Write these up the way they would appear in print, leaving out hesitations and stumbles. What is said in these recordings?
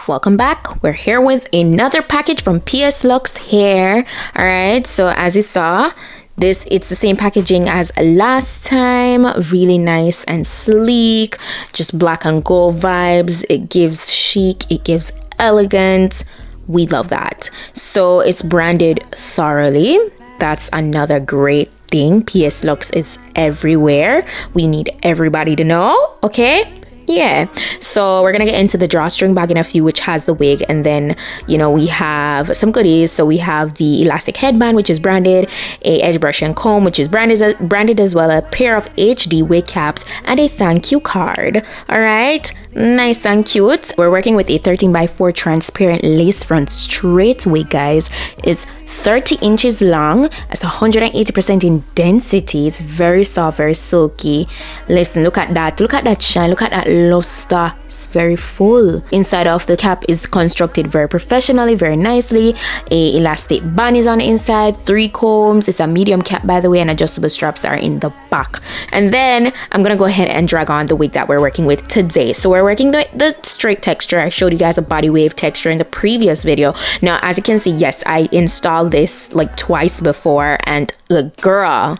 welcome back. We're here with another package from PS Luxe hair. All right, so as you saw, it's the same packaging as last time. Really nice and sleek, just black and gold vibes. It gives chic, it gives elegant. We love that. So it's branded thoroughly. That's another great thing. PS Luxe is everywhere. We need everybody to know, okay? Yeah, so we're gonna get into the drawstring bag in a few, which has the wig, and then we have some goodies. So we have the elastic headband, which is branded, a edge brush and comb, which is branded as well, a pair of HD wig caps, and a thank you card. All right, nice and cute. We're working with a 13x4 transparent lace front straight wig, guys. It's 30 inches long. It's 180% in density. It's very soft, very silky. Listen, look at that shine, look at that luster. It's very full. Inside of the cap is constructed very professionally, very nicely. A elastic band is on the inside, 3 combs. It's a medium cap, by the way, and adjustable straps are in the back. And then I'm gonna go ahead and drag on the wig that we're working with today. So we're working the straight texture. I showed you guys a body wave texture in the previous video. Now, as you can see, yes, I installed this like twice before, and look, girl,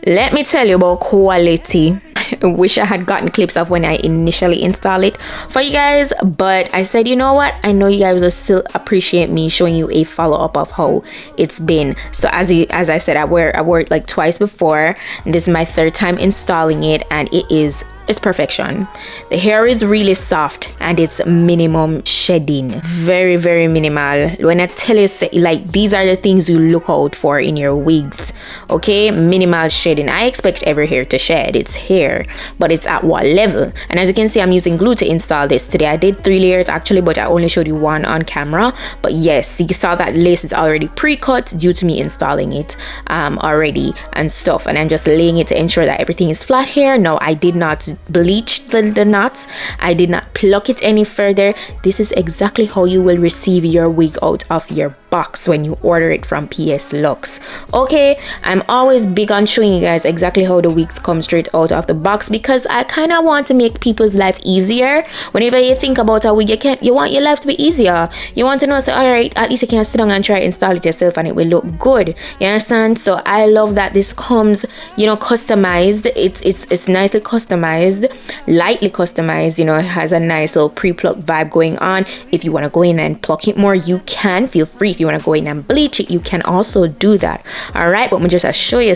let me tell you about quality. I wish I had gotten clips of when I initially installed it for you guys, but I said, you know what, I know you guys will still appreciate me showing you a follow-up of how it's been. So as I said, I wore it like twice before. This is my 3rd time installing it, and it's perfection. The hair is really soft and it's minimum shedding, very, very minimal. When I tell you, like, these are the things you look out for in your wigs, okay? Minimal shedding. I expect every hair to shed. It's hair, but it's at what level? And as you can see, I'm using glue to install this today. I did 3 layers actually, but I only showed you 1 on camera. But yes, you saw that lace is already pre-cut due to me installing it already and stuff, and I'm just laying it to ensure that everything is flat here. No, I did not bleach the knots. I did not pluck it any further. This is exactly how you will receive your wig out of your box when you order it from PS Luxe. Okay, I'm always big on showing you guys exactly how the wigs come straight out of the box, because I kind of want to make people's life easier. Whenever you think about a wig, you want your life to be easier. You want to know, so all right, at least you can sit down and try to install it yourself and it will look good. You understand? So I love that this comes customized. It's nicely customized, lightly customized. It has a nice little pre-pluck vibe going on. If you want to go in and pluck it more, you can. Feel free. If you want to go in and bleach it, you can also do that. All right, but just to show you,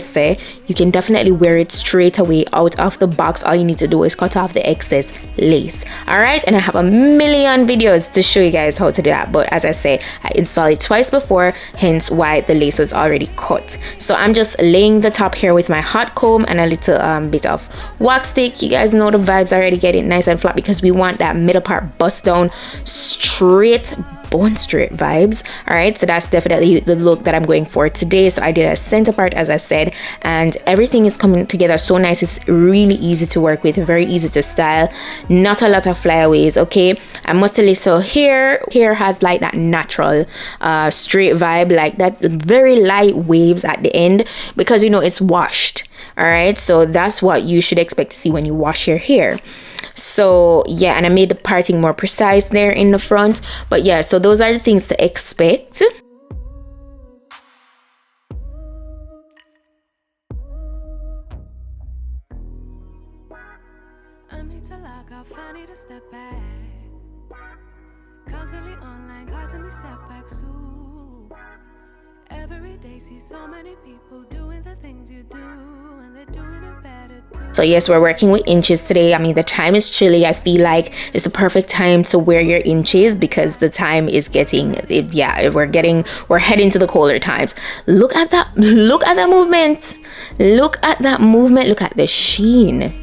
you can definitely wear it straight away out of the box. All you need to do is cut off the excess lace. All right, and I have a million videos to show you guys how to do that, but as I say, I installed it twice before, hence why the lace was already cut. So I'm just laying the top here with my hot comb and a little bit of wax stick. You guys know the vibes already. Get it nice and flat because we want that middle part bust down straight, bone straight vibes. All right, so that's definitely the look that I'm going for today. So I did a center part, as I said, and everything is coming together so nice. It's really easy to work with, very easy to style, not a lot of flyaways. Okay, I must tell you, so here has like that natural straight vibe, like that very light waves at the end, because it's washed. All right, so that's what you should expect to see when you wash your hair. So yeah, and I made the parting more precise there in the front. But yeah, so those are the things to expect. I need to log off, I need to step back. Constantly online, causing me setbacks too. Every day see so many people doing the things you do, and they're doing it better too. So yes, we're working with inches today. I mean, the time is chilly. I feel like it's the perfect time to wear your inches because the time is getting, we're heading to the colder times. Look at that movement. Look at that movement. Look at the sheen.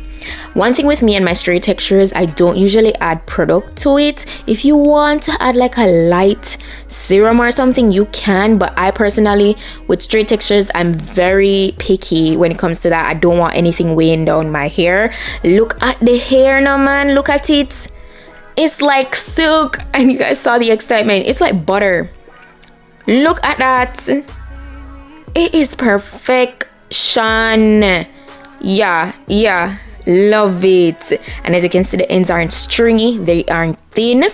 One thing with me and my straight textures, I don't usually add product to it. If you want to add like a light serum or something, you can, but I personally, with straight textures, I'm very picky when it comes to that. I don't want anything weighing down my hair. Look at the hair now, man. Look at it. It's like silk, and you guys saw the excitement. It's like butter. Look at that. It is perfection. Yeah, love it. And as you can see, the ends aren't stringy, they aren't thin.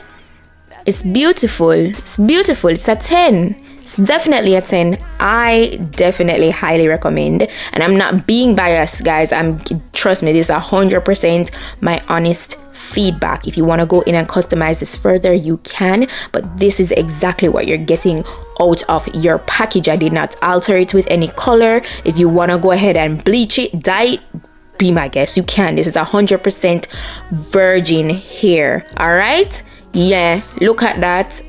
It's beautiful. It's beautiful. It's a 10. It's definitely a 10. I definitely highly recommend. And I'm not being biased, guys. Trust me, this is 100% my honest feedback. If you want to go in and customize this further, you can. But this is exactly what you're getting out of your package. I did not alter it with any color. If you want to go ahead and bleach it, dye it, be my guest, you can. This is 100% virgin hair. All right, yeah, look at that.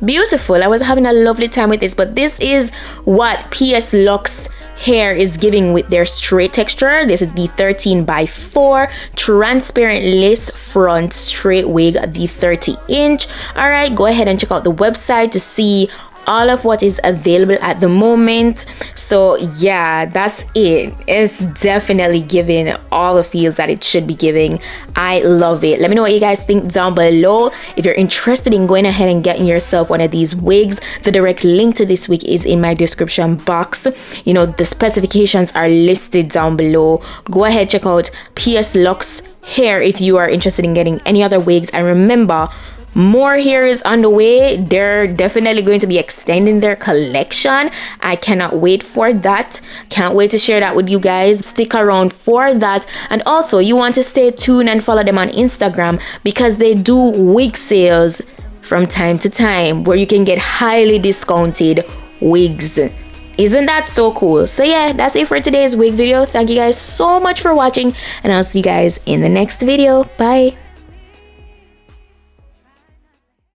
Beautiful. I was having a lovely time with this. But this is what PS Luxe hair is giving with their straight texture. This is the 13x4 transparent lace front straight wig, the 30-inch. All right, go ahead and check out the website to see all of what is available at the moment. So yeah, that's it. It's definitely giving all the feels that it should be giving. I love it. Let me know what you guys think down below. If you're interested in going ahead and getting yourself one of these wigs, the direct link to this wig is in my description box. You know, the specifications are listed down below. Go ahead, check out PS Luxe hair if you are interested in getting any other wigs. And remember, more hair is on the way. They're definitely going to be extending their collection. I cannot wait for that. Can't wait to share that with you guys. Stick around for that. And also, you want to stay tuned and follow them on Instagram because they do wig sales from time to time where you can get highly discounted wigs. Isn't that so cool? So yeah, that's it for today's wig video. Thank you guys so much for watching, and I'll see you guys in the next video. Bye.